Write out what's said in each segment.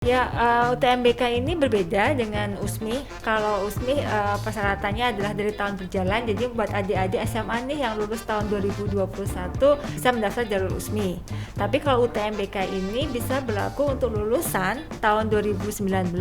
Ya, UTMBK ini berbeda dengan USMI. Kalau USMI persyaratannya adalah dari tahun berjalan. Jadi buat adik-adik SMA nih yang lulus tahun 2021 bisa mendaftar jalur USMI. Tapi kalau UTMBK ini bisa berlaku untuk lulusan tahun 2019,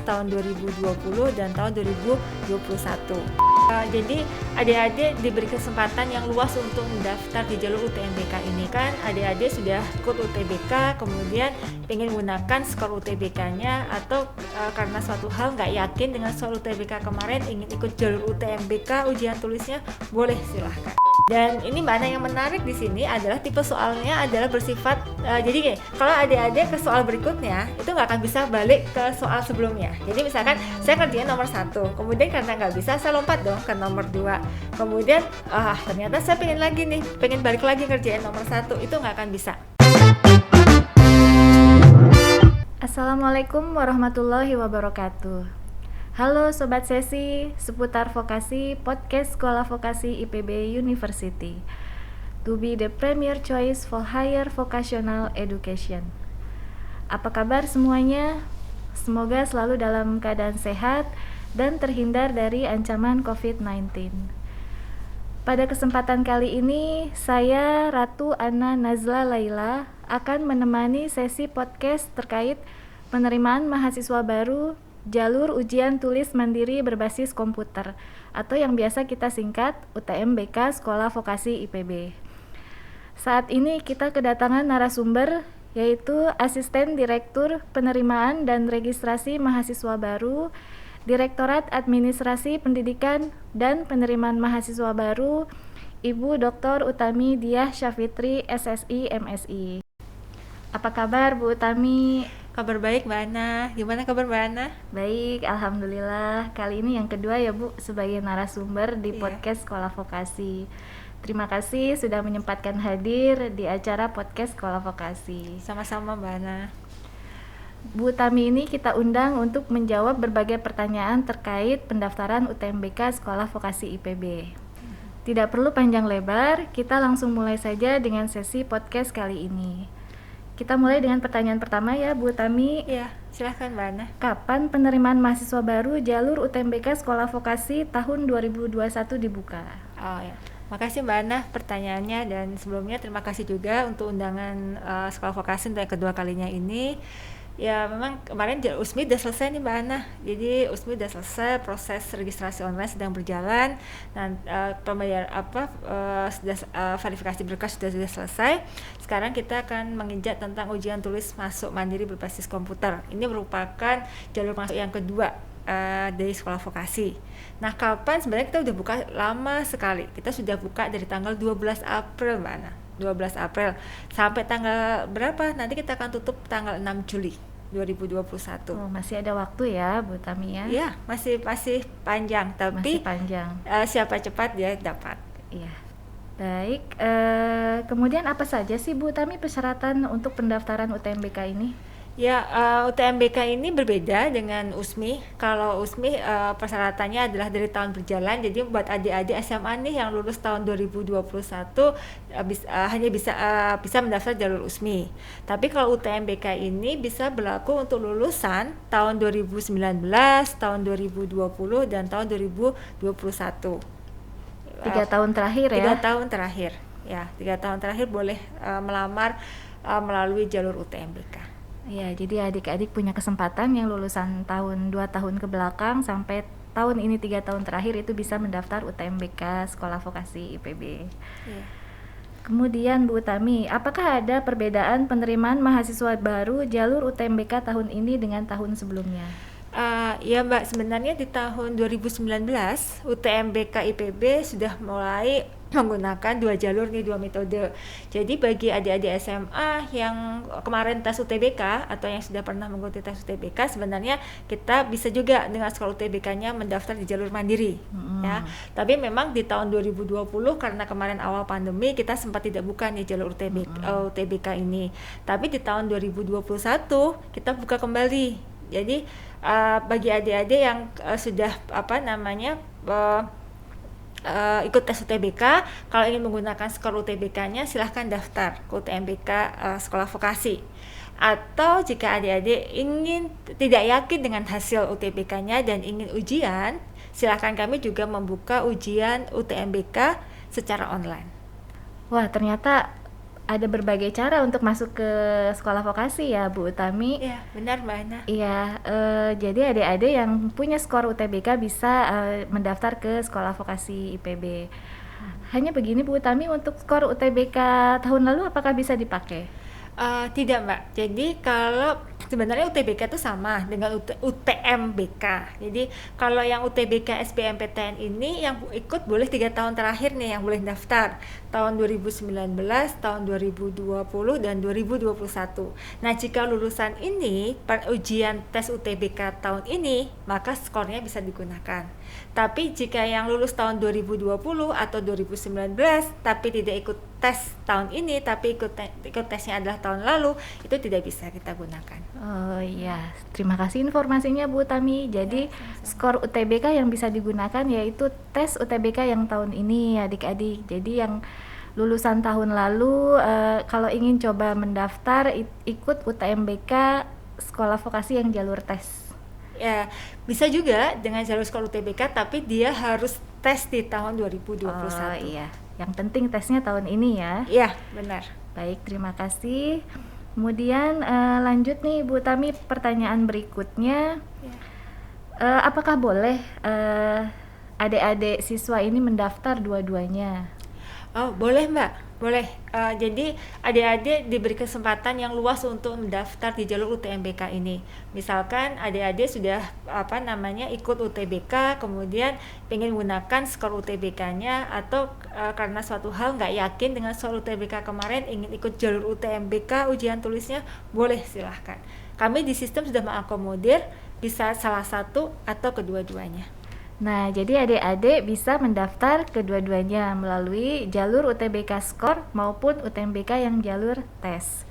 tahun 2020 dan tahun 2021. Jadi adik-adik diberi kesempatan yang luas untuk mendaftar di jalur UTMBK ini. Kan adik-adik sudah ikut UTBK, kemudian ingin menggunakan skor UTBK-nya, atau karena suatu hal nggak yakin dengan skor UTBK kemarin, ingin ikut jalur UTMBK ujian tulisnya, boleh, silahkan. Dan ini mana yang menarik di sini adalah tipe soalnya adalah bersifat jadi gini, kalau adik-adik ke soal berikutnya itu nggak akan bisa balik ke soal sebelumnya. Jadi misalkan saya kerjain nomor 1, kemudian karena nggak bisa saya lompat dong ke nomor 2, kemudian ternyata saya pengen balik lagi kerjain nomor 1, itu nggak akan bisa. Assalamualaikum warahmatullahi wabarakatuh. Halo Sobat Sesi, seputar vokasi podcast Sekolah Vokasi IPB University. To be the premier choice for higher vocational education. Apa kabar semuanya? Semoga selalu dalam keadaan sehat dan terhindar dari ancaman COVID-19. Pada kesempatan kali ini, saya Ratu Ana Nazla Laila akan menemani sesi podcast terkait penerimaan mahasiswa baru jalur ujian tulis mandiri berbasis komputer atau yang biasa kita singkat UTMBK Sekolah Vokasi IPB. Saat ini kita kedatangan narasumber yaitu Asisten Direktur Penerimaan dan Registrasi Mahasiswa Baru Direktorat Administrasi Pendidikan dan Penerimaan Mahasiswa Baru Ibu Dr. Utami Diah Syafitri SSI MSI. Apa kabar Bu Utami? Kabar baik Mbak Ana, gimana kabar Mbak Ana? Baik, Alhamdulillah. Kali ini yang kedua ya Bu sebagai narasumber di podcast Sekolah Vokasi. Terima kasih sudah menyempatkan hadir di acara podcast Sekolah Vokasi. Sama-sama Mbak Ana. Bu Tami ini kita undang untuk menjawab berbagai pertanyaan terkait pendaftaran UTMBK Sekolah Vokasi IPB. Tidak perlu panjang lebar, kita langsung mulai saja dengan sesi podcast kali ini. Kita mulai dengan pertanyaan pertama ya Bu Tami. Ya, silahkan Mbak Ana. Kapan penerimaan mahasiswa baru jalur UTMBK Sekolah Vokasi tahun 2021 dibuka? Oh ya, makasih Mbak Ana pertanyaannya, dan sebelumnya terima kasih juga untuk undangan Sekolah Vokasi untuk yang kedua kalinya ini. Ya memang kemarin USMI udah selesai nih Mbak Ana. Jadi USMI udah selesai, proses registrasi online sedang berjalan, dan verifikasi berkas sudah selesai. Sekarang kita akan menginjak tentang ujian tulis masuk mandiri berbasis komputer. Ini merupakan jalur masuk yang kedua dari Sekolah Vokasi. Nah, kapan? Sebenarnya kita udah buka lama sekali. Kita sudah buka dari tanggal 12 April Mbak Ana. 12 April sampai tanggal berapa? Nanti kita akan tutup tanggal 6 Juli 2021. Oh, masih ada waktu ya Bu Tami ya? Iya, masih panjang, tapi masih panjang. Siapa cepat dia dapat. Iya. Baik, kemudian apa saja sih Bu Tami persyaratan untuk pendaftaran UTMBK ini? Ya, UTMBK ini berbeda dengan USMI. Kalau USMI persyaratannya adalah dari tahun berjalan. Jadi buat adik-adik SMA nih yang lulus tahun 2021 hanya bisa mendaftar jalur USMI. Tapi kalau UTMBK ini bisa berlaku untuk lulusan tahun 2019, tahun 2020 dan tahun 2021. 3 tahun terakhir ya? 3 tahun terakhir. Ya, 3 tahun terakhir boleh melamar melalui jalur UTMBK. Ya, jadi adik-adik punya kesempatan yang lulusan tahun 2 tahun ke belakang sampai tahun ini 3 tahun terakhir itu bisa mendaftar UTMBK Sekolah Vokasi IPB. Ya. Kemudian Bu Tami, apakah ada perbedaan penerimaan mahasiswa baru jalur UTMBK tahun ini dengan tahun sebelumnya? Ya Mbak, sebenarnya di tahun 2019 UTMBK IPB sudah mulai menggunakan 2 jalur nih, 2 metode. Jadi bagi adik-adik SMA yang kemarin tes UTBK atau yang sudah pernah mengikuti tes UTBK, sebenarnya kita bisa juga dengan sekolah UTBK-nya mendaftar di jalur mandiri. Ya. Tapi memang di tahun 2020 karena kemarin awal pandemi kita sempat tidak buka nih jalur UTBK ini. Tapi di tahun 2021 kita buka kembali. Jadi bagi adik-adik yang sudah ikut tes UTBK, kalau ingin menggunakan skor UTBK-nya silahkan daftar ke UTMBK Sekolah Vokasi. Atau jika adik-adik ingin tidak yakin dengan hasil UTBK-nya dan ingin ujian, silakan kami juga membuka ujian UTMBK secara online. Wah, ternyata ada berbagai cara untuk masuk ke sekolah vokasi ya, Bu Utami. Iya, benar Mbak Ana. Iya, jadi adik-adik yang punya skor UTBK bisa mendaftar ke sekolah vokasi IPB. Hanya begini Bu Utami, untuk skor UTBK tahun lalu apakah bisa dipakai? Tidak Mbak, jadi kalau sebenarnya UTBK itu sama dengan UTMBK. Jadi kalau yang UTBK SBMPTN ini yang ikut boleh 3 tahun terakhir nih yang boleh daftar, tahun 2019, tahun 2020 dan 2021. Nah, jika lulusan ini ujian tes UTBK tahun ini, maka skornya bisa digunakan. Tapi jika yang lulus tahun 2020 atau 2019 tapi tidak ikut tes tahun ini tapi ikut tesnya adalah tahun lalu, itu tidak bisa kita gunakan. Oh iya, terima kasih informasinya Bu Tami. Jadi skor UTBK yang bisa digunakan yaitu tes UTBK yang tahun ini adik-adik. Jadi yang lulusan tahun lalu kalau ingin coba mendaftar ikut UTMBK sekolah vokasi yang jalur tes. Ya, bisa juga dengan jalur sekolah UTBK tapi dia harus tes di tahun 2021. Oh iya, yang penting tesnya tahun ini ya. Iya, benar. Baik, terima kasih. Kemudian lanjut nih Bu Tami, pertanyaan berikutnya. Ya. Apakah boleh adik-adik siswa ini mendaftar dua-duanya? Oh, boleh Mbak, boleh. Jadi adik-adik diberi kesempatan yang luas untuk mendaftar di jalur UTMBK ini. Misalkan adik-adik sudah ikut UTBK, kemudian pengen menggunakan skor UTBK-nya, atau karena suatu hal nggak yakin dengan skor UTBK kemarin, ingin ikut jalur UTMBK ujian tulisnya, boleh silahkan. Kami di sistem sudah mengakomodir bisa salah satu atau kedua-duanya. Nah, jadi adik-adik bisa mendaftar kedua-duanya melalui jalur UTBK skor maupun UTMBK yang jalur tes.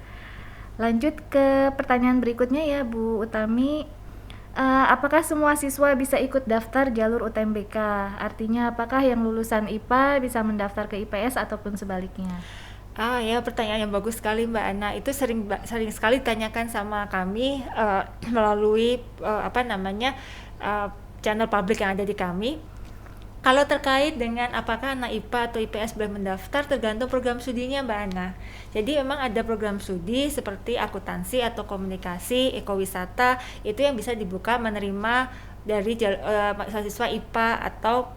Lanjut ke pertanyaan berikutnya ya Bu Utami. Apakah semua siswa bisa ikut daftar jalur UTMBK? Artinya apakah yang lulusan IPA bisa mendaftar ke IPS ataupun sebaliknya? Ya, pertanyaan yang bagus sekali Mbak Ana. Itu sering sekali ditanyakan sama kami melalui channel publik yang ada di kami. Kalau terkait dengan apakah anak IPA atau IPS boleh mendaftar, tergantung program studinya Mbak Ana. Jadi memang ada program studi seperti akuntansi atau komunikasi, ekowisata, itu yang bisa dibuka menerima dari mahasiswa IPA atau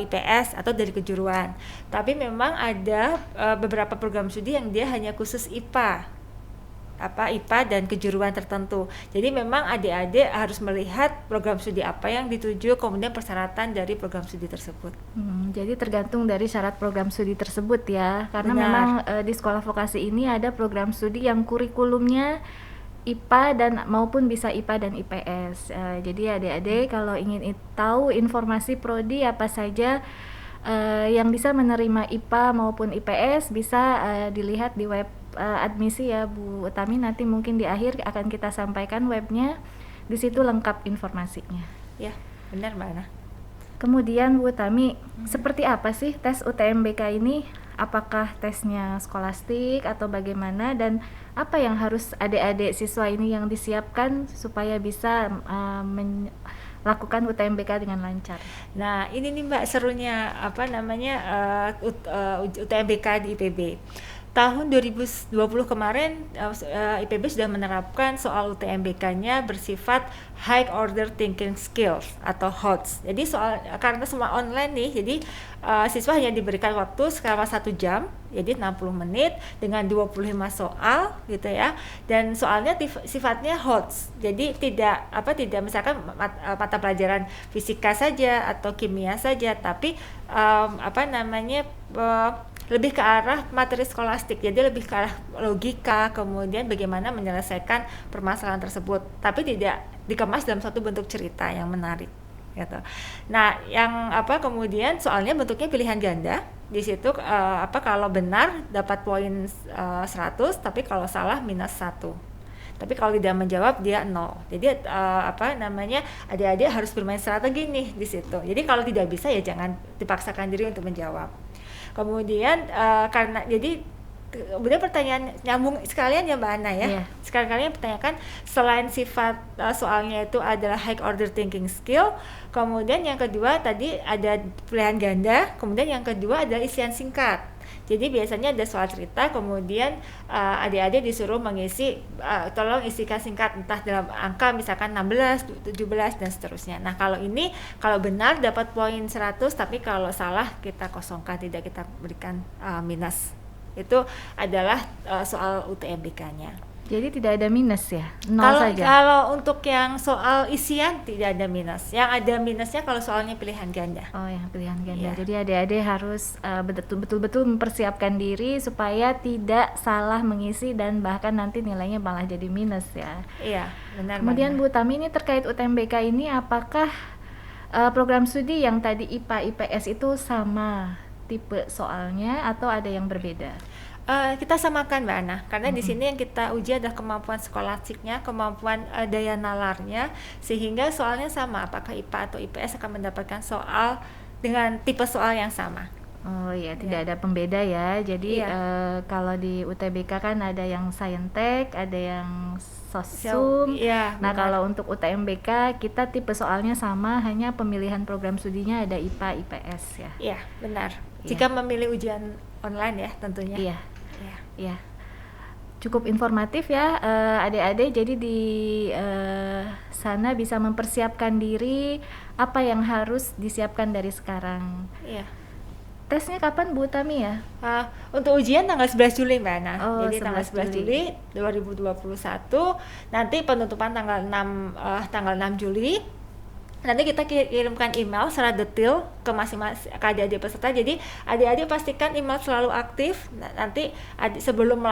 IPS atau dari kejuruan. Tapi memang ada beberapa program studi yang dia hanya khusus IPA dan kejuruan tertentu. Jadi memang adik-adik harus melihat program studi apa yang dituju, kemudian persyaratan dari program studi tersebut. Jadi tergantung dari syarat program studi tersebut ya. Karena Benar. memang di sekolah vokasi ini ada program studi yang kurikulumnya IPA dan maupun bisa IPA dan IPS. Jadi adik-adik kalau ingin tahu informasi prodi apa saja yang bisa menerima IPA maupun IPS bisa dilihat di web admisi ya Bu Utami. Nanti mungkin di akhir akan kita sampaikan webnya, di situ lengkap informasinya. Ya, benar Mbak Ana. Kemudian Bu Utami, seperti apa sih tes UTMBK ini? Apakah tesnya skolastik atau bagaimana, dan apa yang harus adik-adik siswa ini yang disiapkan supaya bisa melakukan UTMBK dengan lancar? Nah, ini nih Mbak serunya UTMBK di IPB. Tahun 2020 kemarin IPB sudah menerapkan soal UTMBK-nya bersifat High Order Thinking Skills atau HOTS. Jadi karena semua online nih, jadi siswa hanya diberikan waktu selama 1 jam, jadi 60 menit dengan 25 soal gitu ya. Dan soalnya sifatnya HOTS. Jadi tidak misalkan mata pelajaran fisika saja atau kimia saja, tapi lebih ke arah materi skolastik, jadi lebih ke arah logika, kemudian bagaimana menyelesaikan permasalahan tersebut, tapi tidak dikemas dalam satu bentuk cerita yang menarik gitu. Nah, yang kemudian soalnya bentuknya pilihan ganda. Di situ kalau benar dapat poin 100, tapi kalau salah minus 1. Tapi kalau tidak menjawab dia 0. Jadi adik-adik harus bermain strategi nih di situ. Jadi kalau tidak bisa ya jangan dipaksakan diri untuk menjawab. Kemudian kemudian pertanyaan nyambung sekalian ya Mbak Ana ya. Iya. Sekali-kali yang pertanyakan selain sifat soalnya itu adalah high order thinking skill, kemudian yang kedua tadi ada pilihan ganda, kemudian yang kedua adalah isian singkat. Jadi biasanya ada soal cerita, kemudian adik-adik disuruh mengisi, tolong isikan singkat entah dalam angka misalkan 16, 17 dan seterusnya. Nah kalau ini, kalau benar dapat poin 100, tapi kalau salah kita kosongkan, tidak kita berikan minus. Itu adalah soal UTMBK-nya. Jadi tidak ada minus ya, nol Kalau saja. kalau untuk yang soal isian tidak ada minus. Yang ada minusnya kalau soalnya pilihan ganda. Oh, yang pilihan ganda. Iya. Jadi adik-adik harus betul-betul mempersiapkan diri supaya tidak salah mengisi dan bahkan nanti nilainya malah jadi minus ya. Iya, benar. Kemudian Mbak Ana. Bu Tami, ini terkait UTMBK ini, apakah program studi yang tadi IPA IPS itu sama tipe soalnya atau ada yang berbeda? Kita samakan Mbak Ana, karena di sini yang kita uji adalah kemampuan skolastiknya, kemampuan daya nalarnya, sehingga soalnya sama. Apakah IPA atau IPS akan mendapatkan soal dengan tipe soal yang sama. Oh iya, tidak ada pembeda ya. Jadi Iya. kalau di UTBK kan ada yang Saintek, ada yang Sosum. Iya, Nah, benar. kalau untuk UTMBK kita tipe soalnya sama, hanya pemilihan program studinya ada IPA IPS ya. Iya, benar. Iya. Jika memilih ujian online ya tentunya. Iya. Iya. Ya, cukup informatif ya adik-adik. Jadi di sana bisa mempersiapkan diri apa yang harus disiapkan dari sekarang. Iya. Tesnya kapan Bu Tami ya? Untuk ujian tanggal 11 Juli Mbak Ana. Oh, Jadi tanggal 11 Juli 2021, nanti penutupan tanggal 6 Juli. Nanti kita kirimkan email secara detail ke masing-masing ke adik-adik peserta. Jadi adik-adik pastikan email selalu aktif. Nanti sebelum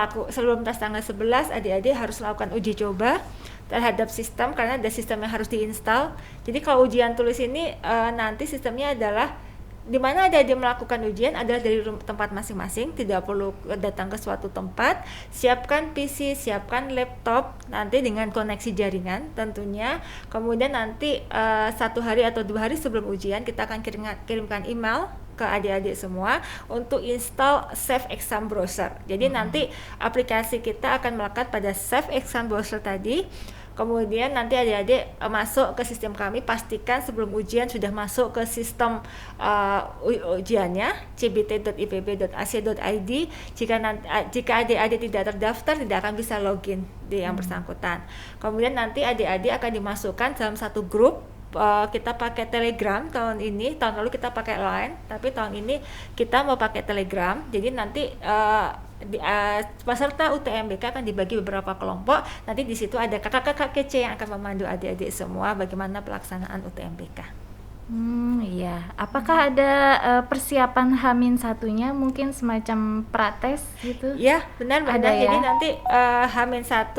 tes tanggal 11, adik-adik harus melakukan uji coba terhadap sistem, karena ada sistem yang harus diinstal. Jadi kalau ujian tulis ini nanti sistemnya adalah di mana adik-adik melakukan ujian adalah dari tempat masing-masing, tidak perlu datang ke suatu tempat. Siapkan PC, siapkan laptop, nanti dengan koneksi jaringan tentunya. Kemudian nanti 1 hari atau 2 hari sebelum ujian kita akan kirimkan email ke adik-adik semua untuk install Safe Exam Browser. Jadi nanti aplikasi kita akan melekat pada Safe Exam Browser tadi. Kemudian nanti adik-adik masuk ke sistem kami, pastikan sebelum ujian sudah masuk ke sistem ujiannya cbt.ipb.ac.id. Jika adik-adik tidak terdaftar, tidak akan bisa login di yang bersangkutan. Kemudian nanti adik-adik akan dimasukkan dalam satu grup. Kita pakai Telegram tahun lalu kita pakai Line, tapi tahun ini kita mau pakai Telegram. Jadi nanti peserta UTMBK akan dibagi beberapa kelompok. Nanti di situ ada kakak-kakak kece yang akan memandu adik-adik semua bagaimana pelaksanaan UTMBK. Iya. Apakah ada persiapan H-1-nya, mungkin semacam prates gitu? Ya, benar Mbak Ada Ana. ya? Jadi nanti H-1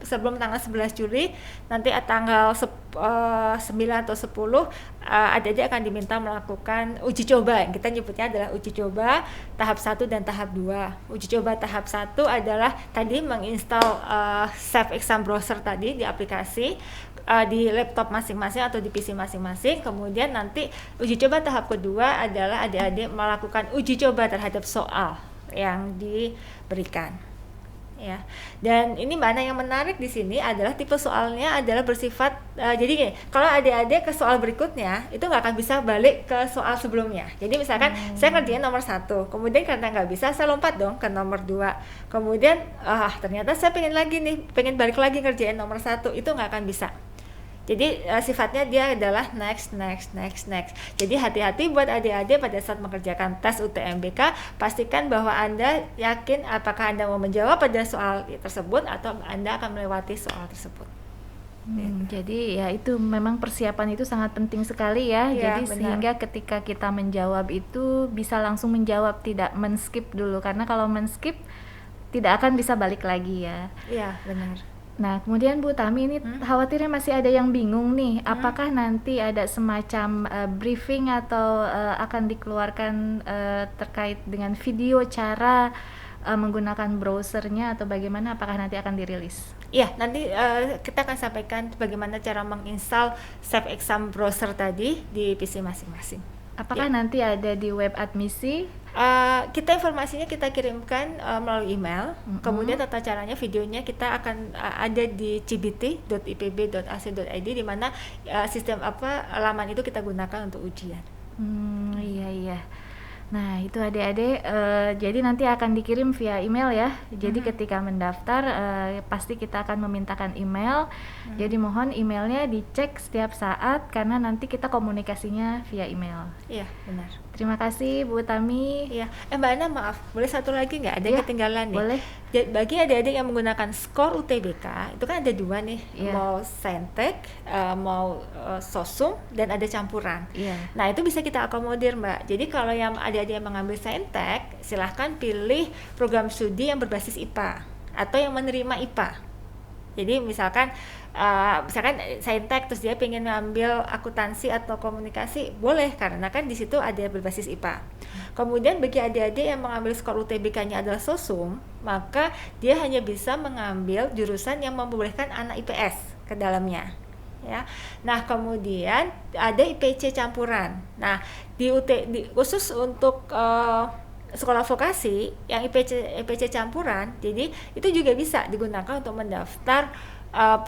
sebelum tanggal 11 Juli, nanti tanggal 9 atau 10 adik-adik akan diminta melakukan uji coba. Kita nyebutnya adalah uji coba tahap 1 dan tahap 2. Uji coba tahap 1 adalah tadi menginstal Safe Exam Browser tadi di aplikasi di laptop masing-masing atau di PC masing-masing. Kemudian nanti uji coba tahap kedua adalah adik-adik melakukan uji coba terhadap soal yang diberikan. Ya, dan ini Mbak Ana, yang menarik di sini adalah tipe soalnya adalah bersifat jadi gini, kalau adik-adik ke soal berikutnya itu nggak akan bisa balik ke soal sebelumnya. Jadi misalkan saya ngerjain nomor 1, kemudian karena nggak bisa, saya lompat dong ke nomor 2, kemudian ternyata saya pengen balik lagi ngerjain nomor 1, itu nggak akan bisa. Jadi sifatnya dia adalah next. Jadi hati-hati buat adik-adik pada saat mengerjakan tes UTMBK, pastikan bahwa Anda yakin apakah Anda mau menjawab pada soal tersebut atau Anda akan melewati soal tersebut. Jadi ya itu memang persiapan itu sangat penting sekali ya. Ya, Jadi benar. sehingga ketika kita menjawab itu bisa langsung menjawab, tidak men-skip dulu, karena kalau men-skip tidak akan bisa balik lagi ya. Iya, benar. Nah, kemudian Bu Tami, ini khawatirnya masih ada yang bingung nih, apakah nanti ada semacam briefing atau akan dikeluarkan terkait dengan video cara menggunakan browsernya atau bagaimana, apakah nanti akan dirilis? Iya, nanti kita akan sampaikan bagaimana cara menginstal Safe Exam Browser tadi di PC masing-masing. Apakah Ya. nanti ada di web admisi Kita informasinya kita kirimkan melalui email. Kemudian tata caranya videonya kita akan ada di cbt.ipb.ac.id di mana sistem laman itu kita gunakan untuk ujian. Iya. Nah, itu adik-adik, jadi nanti akan dikirim via email ya. Jadi ketika mendaftar, pasti kita akan memintakan email. Jadi mohon emailnya dicek setiap saat karena nanti kita komunikasinya via email. Iya, benar. Terima kasih Bu Tami. Iya, Mbak Ana maaf, boleh satu lagi nggak? Ada yang ketinggalan nih. Boleh. Bagi adik-adik yang menggunakan skor UTBK, itu kan ada 2 nih, mau Saintek, mau Sosum, dan ada campuran. Nah, itu bisa kita akomodir, Mbak. Jadi kalau yang adik-adik yang mengambil Saintek, silahkan pilih program studi yang berbasis IPA atau yang menerima IPA. Jadi misalkan Saintek terus dia pengen ngambil akuntansi atau komunikasi, boleh karena kan di situ ada berbasis IPA. Kemudian bagi adik-adik yang mengambil skor UTBK-nya adalah Sosum, maka dia hanya bisa mengambil jurusan yang membolehkan anak IPS ke dalamnya. Ya. Nah, kemudian ada IPC campuran. Nah, khusus untuk sekolah vokasi yang IPC campuran, jadi itu juga bisa digunakan untuk mendaftar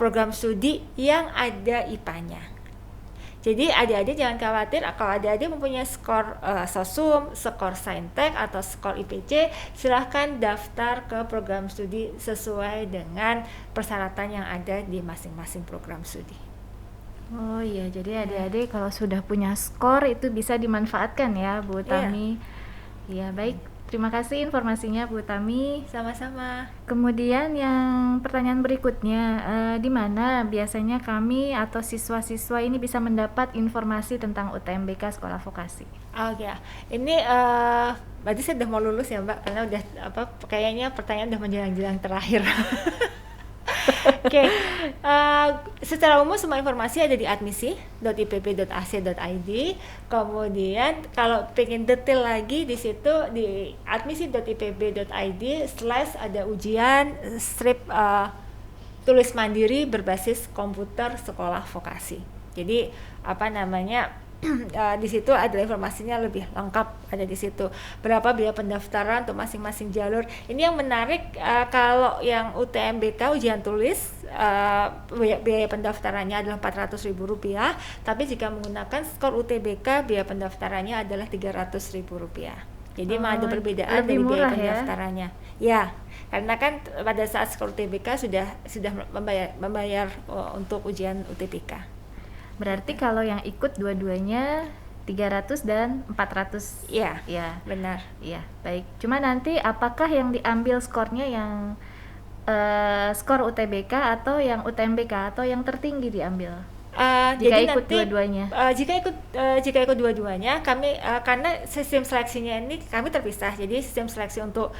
program studi yang ada IPA-nya. Jadi adik-adik jangan khawatir kalau adik-adik mempunyai skor Sosum, skor Saintek atau skor IPC, silahkan daftar ke program studi sesuai dengan persyaratan yang ada di masing-masing program studi. Oh iya, jadi adik-adik kalau sudah punya skor itu bisa dimanfaatkan ya Bu Tami. Ya, baik. Terima kasih informasinya Bu Tami. Sama-sama. Kemudian yang pertanyaan berikutnya, di mana biasanya kami atau siswa-siswa ini bisa mendapat informasi tentang UTMBK Sekolah Vokasi? Oh ya, ini berarti saya udah mau lulus ya Mbak, karena udah kayaknya pertanyaan udah menjelang-jelang terakhir. Oke, secara umum semua informasi ada di admisi.ipb.ac.id. Kemudian kalau pengen detail lagi di situ di admisi.ipb.id/ ada ujian strip tulis mandiri berbasis komputer sekolah vokasi. Jadi di situ adalah informasinya lebih lengkap, ada di situ berapa biaya pendaftaran untuk masing-masing jalur. Ini yang menarik, kalau yang UTMBK ujian tulis biaya pendaftarannya adalah Rp400.000, tapi jika menggunakan skor UTBK biaya pendaftarannya adalah Rp300.000. Jadi ada perbedaan dari biaya pendaftarannya. Ya, karena kan pada saat skor UTBK sudah membayar untuk ujian UTBK. Berarti kalau yang ikut dua-duanya 300 dan 400. Iya, benar. Iya, baik. Cuma nanti apakah yang diambil skornya yang skor UTBK atau yang UTMBK atau yang tertinggi diambil? Jika ikut dua-duanya. Jika ikut dua-duanya, kami karena sistem seleksinya ini kami terpisah. Jadi sistem seleksi untuk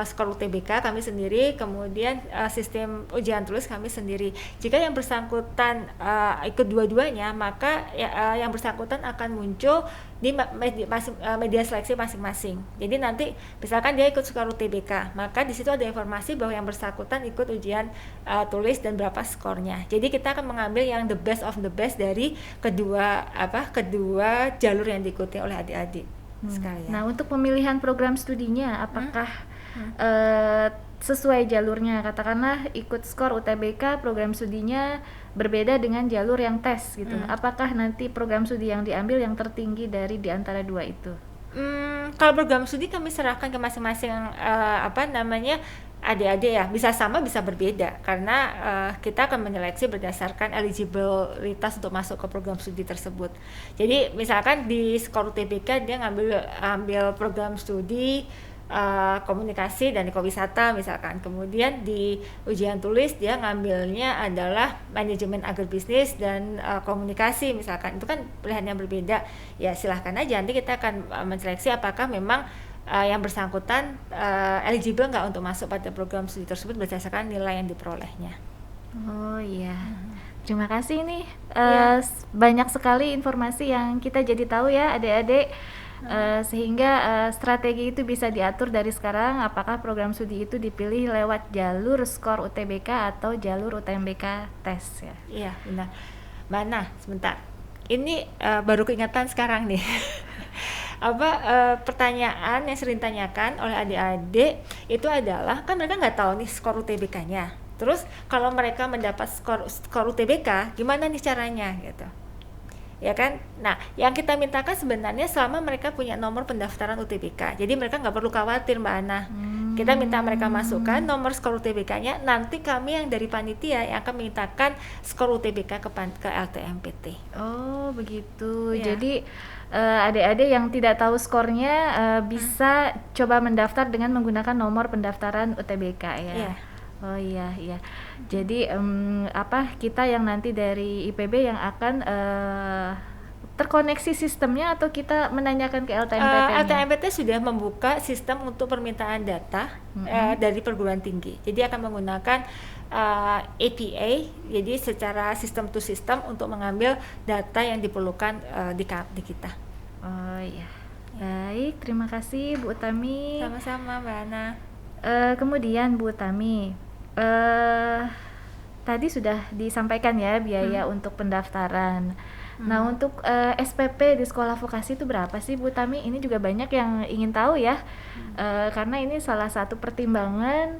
skor UTBK kami sendiri, kemudian sistem ujian tulis kami sendiri. Jika yang bersangkutan ikut dua-duanya, maka yang bersangkutan akan muncul di media seleksi masing-masing. Jadi nanti misalkan dia ikut skor UTBK, maka di situ ada informasi bahwa yang bersangkutan ikut ujian tulis dan berapa skornya. Jadi kita akan mengambil yang the best of the best dari kedua jalur yang diikuti oleh adik-adik sekalian. Nah, untuk pemilihan program studinya apakah sesuai jalurnya? Katakanlah ikut skor UTBK, program studinya berbeda dengan jalur yang tes gitu. Apakah nanti program studi yang diambil yang tertinggi dari di antara dua itu? Kalau program studi kami serahkan ke masing-masing adik-adik ya, bisa sama bisa berbeda karena kita akan menyeleksi berdasarkan eligibilitas untuk masuk ke program studi tersebut. Jadi misalkan di skor UTBK dia ngambil program studi komunikasi dan ekowisata misalkan, kemudian di ujian tulis dia ngambilnya adalah manajemen agribisnis dan komunikasi misalkan, itu kan pilihan yang berbeda. Ya silahkan aja, nanti kita akan menseleksi apakah memang yang bersangkutan eligible nggak untuk masuk pada program studi tersebut berdasarkan nilai yang diperolehnya. Oh iya, terima kasih nih. Banyak sekali informasi yang kita jadi tahu ya adik-adik. Sehingga strategi itu bisa diatur dari sekarang, apakah program studi itu dipilih lewat jalur skor UTBK atau jalur UTMBK tes ya. Iya benar. Mana sebentar, ini baru keingatan sekarang nih. pertanyaan yang sering ditanyakan oleh adik-adik itu adalah, kan mereka nggak tahu nih skor UTBK-nya. Terus kalau mereka mendapat skor UTBK, gimana nih caranya gitu? Ya kan? Nah, yang kita mintakan sebenarnya selama mereka punya nomor pendaftaran UTBK. Jadi mereka nggak perlu khawatir, Mbak Ana. Kita minta mereka masukkan nomor skor UTBK-nya, nanti kami yang dari panitia yang akan mintakan skor UTBK ke LTMPT. Oh, begitu. Ya. Jadi adik-adik yang tidak tahu skornya bisa coba mendaftar dengan menggunakan nomor pendaftaran UTBK ya. Iya. Oh iya. Jadi kita yang nanti dari IPB yang akan terkoneksi sistemnya atau kita menanyakan ke LTMPT-nya? LTMPT sudah membuka sistem untuk permintaan data dari perguruan tinggi. Jadi akan menggunakan APA, jadi secara sistem to sistem untuk mengambil data yang diperlukan di kita. Oh iya. Baik, terima kasih Bu Utami. Sama-sama Mbak Ana. Kemudian Bu Utami, tadi sudah disampaikan ya biaya untuk pendaftaran. Nah, untuk SPP di sekolah vokasi itu berapa sih Bu Utami? Ini juga banyak yang ingin tahu ya, karena ini salah satu pertimbangan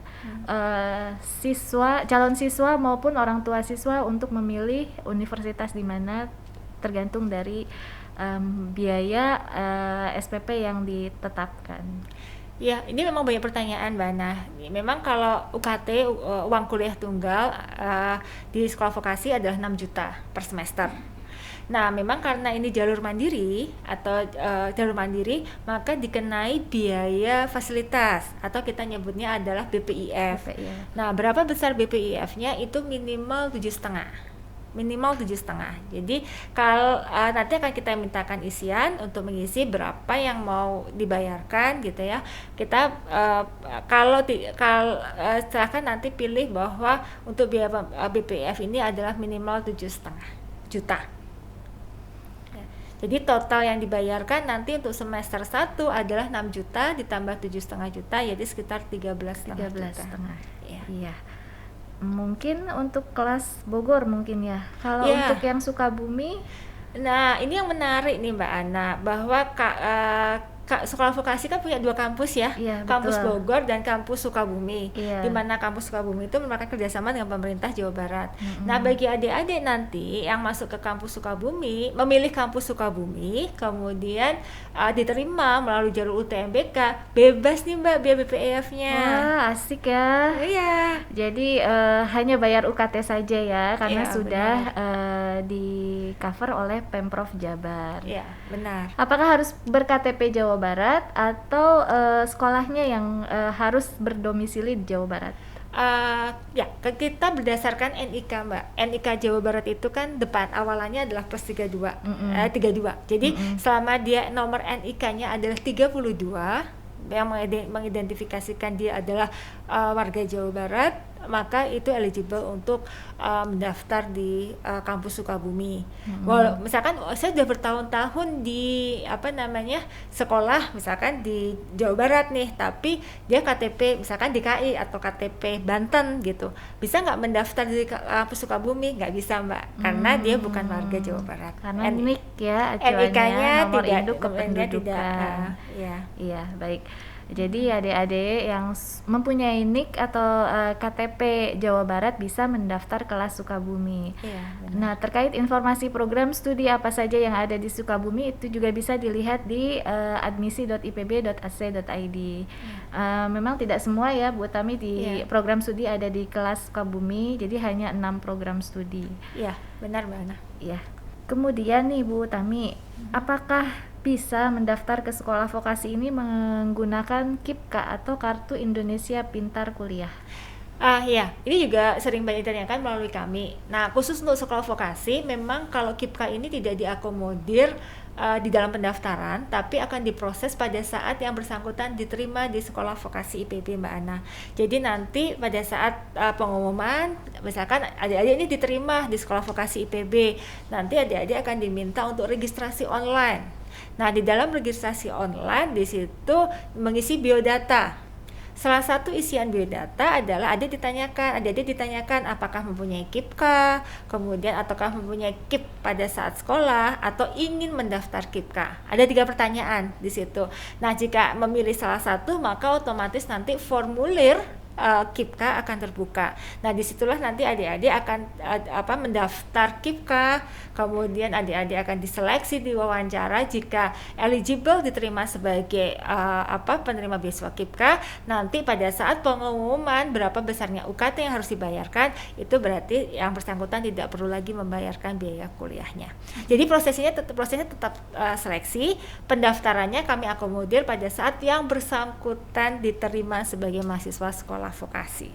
calon siswa maupun orang tua siswa untuk memilih universitas di mana, tergantung dari biaya SPP yang ditetapkan. Ya, ini memang banyak pertanyaan, Mbak Ana. Memang kalau UKT, uang kuliah tunggal di sekolah vokasi adalah 6 juta per semester. Nah, memang karena ini jalur mandiri atau jalur mandiri, maka dikenai biaya fasilitas atau kita nyebutnya adalah BPIF. Nah, berapa besar BPIF-nya? Itu minimal 7,5. Jadi kalau nanti akan kita mintakan isian untuk mengisi berapa yang mau dibayarkan gitu ya. Kita silahkan nanti pilih bahwa untuk biaya BPIF ini adalah minimal 7,5 juta. Jadi total yang dibayarkan nanti untuk semester 1 adalah 6 juta ditambah 7,5 juta, jadi sekitar 13,5 juta. Iya. Mungkin untuk kelas Bogor mungkin ya. Kalau untuk yang Sukabumi, nah ini yang menarik nih Mbak Ana, bahwa sekolah vokasi kan punya 2 kampus ya, kampus Bogor dan kampus Sukabumi. Di mana kampus Sukabumi itu merupakan kerjasama dengan pemerintah Jawa Barat. Nah, bagi adik-adik nanti yang masuk ke kampus Sukabumi, memilih kampus Sukabumi, kemudian diterima melalui jalur UTMBK, bebas nih Mbak biaya BPIF-nya. Wah, asik ya. Iya. Jadi hanya bayar UKT saja ya, karena sudah di cover oleh Pemprov Jabar. Iya, benar. Apakah harus ber-KTP Jawa Barat atau sekolahnya yang harus berdomisili di Jawa Barat? Kita berdasarkan NIK Mbak. NIK Jawa Barat itu kan depan awalannya adalah plus 32. 32. Jadi selama dia nomor NIK-nya adalah 32 yang mengidentifikasikan dia adalah warga Jawa Barat, maka itu eligible untuk mendaftar di kampus Sukabumi. Misalkan saya sudah bertahun-tahun di sekolah misalkan di Jawa Barat nih, tapi dia KTP misalkan DKI atau KTP Banten gitu, bisa nggak mendaftar di kampus Sukabumi? Nggak bisa Mbak, karena dia bukan warga Jawa Barat. Karena NIK ya, NIK-nya nomor tidak, induk kependudukan. Iya, baik. Jadi adik-adik yang mempunyai NIK atau KTP Jawa Barat bisa mendaftar kelas Sukabumi. Nah, terkait informasi program studi apa saja yang ada di Sukabumi itu juga bisa dilihat di admisi.ipb.ac.id. Memang tidak semua ya Bu Utami di program studi ada di kelas Sukabumi, jadi hanya 6 program studi. Iya, benar Mbak Ana. Iya. Kemudian nih Bu Utami, apakah bisa mendaftar ke sekolah vokasi ini menggunakan KIPKA atau Kartu Indonesia Pintar Kuliah? Ini juga sering banyak ditanyakan melalui kami. Nah, khusus untuk sekolah vokasi, memang kalau KIPKA ini tidak diakomodir di dalam pendaftaran, tapi akan diproses pada saat yang bersangkutan diterima di sekolah vokasi IPB Mbak Ana. Jadi nanti pada saat pengumuman, misalkan adik-adik ini diterima di sekolah vokasi IPB, nanti adik-adik akan diminta untuk registrasi online. Nah, di dalam registrasi online di situ mengisi biodata salah satu isian biodata adalah adik ditanyakan apakah mempunyai KIPKA, kemudian ataukah mempunyai KIP pada saat sekolah atau ingin mendaftar KIPKA. Ada 3 pertanyaan di situ. Nah, jika memilih salah satu maka otomatis nanti formulir KIPKA akan terbuka. Nah, disitulah nanti adik-adik akan mendaftar KIPKA, kemudian adik-adik akan diseleksi di wawancara. Jika eligible diterima sebagai penerima beasiswa KIPKA, nanti pada saat pengumuman berapa besarnya UKT yang harus dibayarkan, itu berarti yang bersangkutan tidak perlu lagi membayarkan biaya kuliahnya. Jadi prosesnya tetap seleksi, pendaftarannya kami akomodir pada saat yang bersangkutan diterima sebagai mahasiswa sekolah vokasi.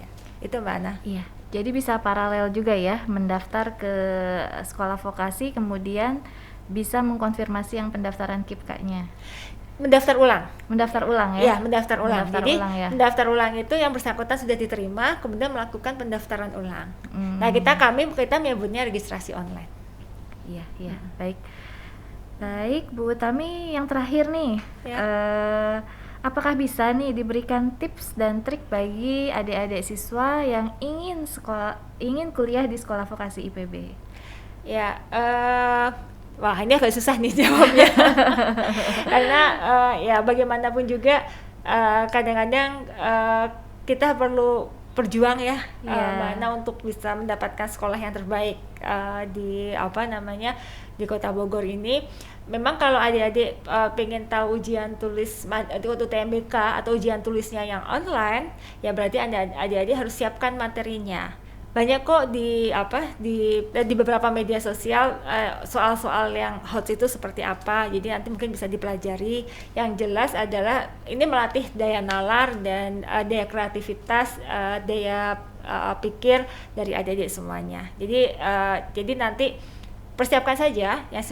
Ya, itu Mbak Ana. Iya, jadi bisa paralel juga ya, mendaftar ke sekolah vokasi kemudian bisa mengkonfirmasi yang pendaftaran KIPKA-nya. Mendaftar ulang ya? Iya, mendaftar ulang. Jadi mendaftar ulang itu yang bersangkutan sudah diterima, kemudian melakukan pendaftaran ulang. Nah, kita menyebutnya registrasi online. Iya. Baik, Bu Utami, yang terakhir nih, apakah bisa nih diberikan tips dan trik bagi adik-adik siswa yang ingin kuliah di sekolah vokasi IPB? Ya, wah ini agak susah nih jawabnya. Karena ya bagaimanapun juga kadang-kadang kita perlu berjuang ya, Mbak Ana, untuk bisa mendapatkan sekolah yang terbaik di Kota Bogor ini. Memang kalau adik-adik pengen tahu ujian tulis untuk UTMBK atau ujian tulisnya yang online, ya berarti adik-adik harus siapkan materinya. Banyak kok di beberapa media sosial soal-soal yang hot itu seperti apa. Jadi nanti mungkin bisa dipelajari. Yang jelas adalah ini melatih daya nalar dan daya kreativitas, daya pikir dari adik-adik semuanya. Jadi nanti persiapkan saja yang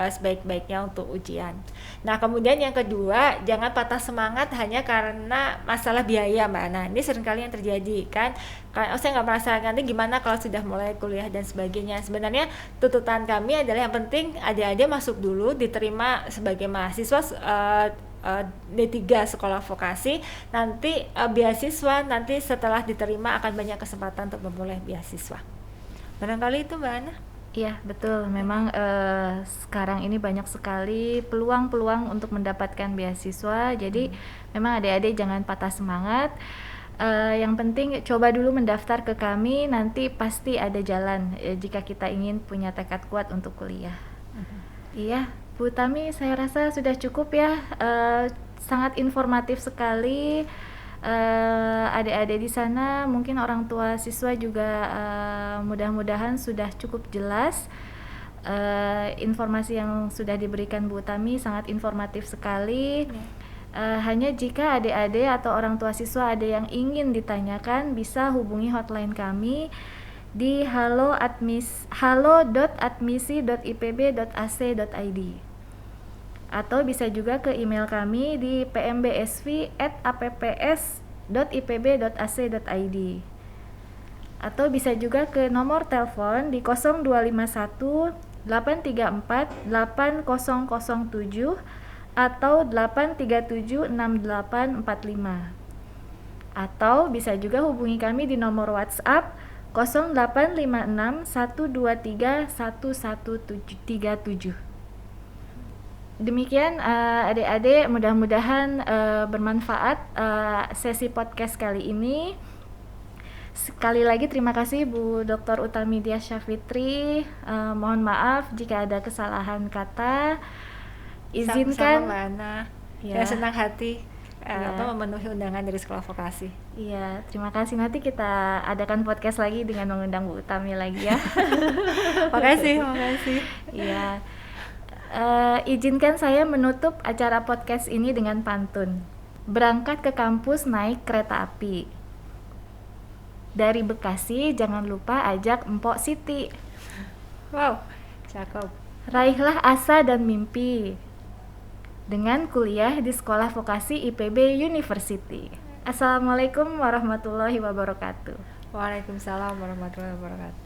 sebaik-baiknya untuk ujian. Nah, kemudian yang kedua, jangan patah semangat hanya karena masalah biaya, Mbak Ana. Ini seringkali yang terjadi kan. Saya nggak merasa nanti gimana kalau sudah mulai kuliah dan sebagainya. Sebenarnya tuntutan kami adalah yang penting adik-adik masuk dulu, diterima sebagai mahasiswa D3 sekolah vokasi. Nanti beasiswa nanti setelah diterima akan banyak kesempatan untuk memperoleh beasiswa. Barangkali itu, Mbak Ana. Iya, betul. Memang sekarang ini banyak sekali peluang-peluang untuk mendapatkan beasiswa. Jadi memang adik-adik jangan patah semangat. Yang penting coba dulu mendaftar ke kami, nanti pasti ada jalan jika kita ingin punya tekad kuat untuk kuliah. Iya, Bu Tami, saya rasa sudah cukup ya. Sangat informatif sekali. Adik-adik di sana, mungkin orang tua siswa juga mudah-mudahan sudah cukup jelas. Informasi yang sudah diberikan Bu Utami sangat informatif sekali. Hanya jika adik-adik atau orang tua siswa ada yang ingin ditanyakan, bisa hubungi hotline kami di halo.admisi.ipb.ac.id atau bisa juga ke email kami di pmbsv@apps.ipb.ac.id atau bisa juga ke nomor telepon di 0251 834 8007 atau 837 6845 atau bisa juga hubungi kami di nomor WhatsApp 0856 123 1137. Demikian adik-adik, mudah-mudahan bermanfaat sesi podcast kali ini. Sekali lagi terima kasih Bu Dr. Utami Dias Syafitri. Mohon maaf jika ada kesalahan kata. Izinkan sama Mbak Ana. Ya, senang hati memenuhi undangan dari sekolah vokasi. Iya, terima kasih. Nanti kita adakan podcast lagi dengan mengundang Bu Utami lagi ya. Makasih. Iya. Izinkan saya menutup acara podcast ini dengan pantun. Berangkat ke kampus naik kereta api. Dari Bekasi jangan lupa ajak Empok Siti. Wow, cakep. Raihlah asa dan mimpi dengan kuliah di Sekolah Vokasi IPB University. Assalamualaikum warahmatullahi wabarakatuh. Waalaikumsalam warahmatullahi wabarakatuh.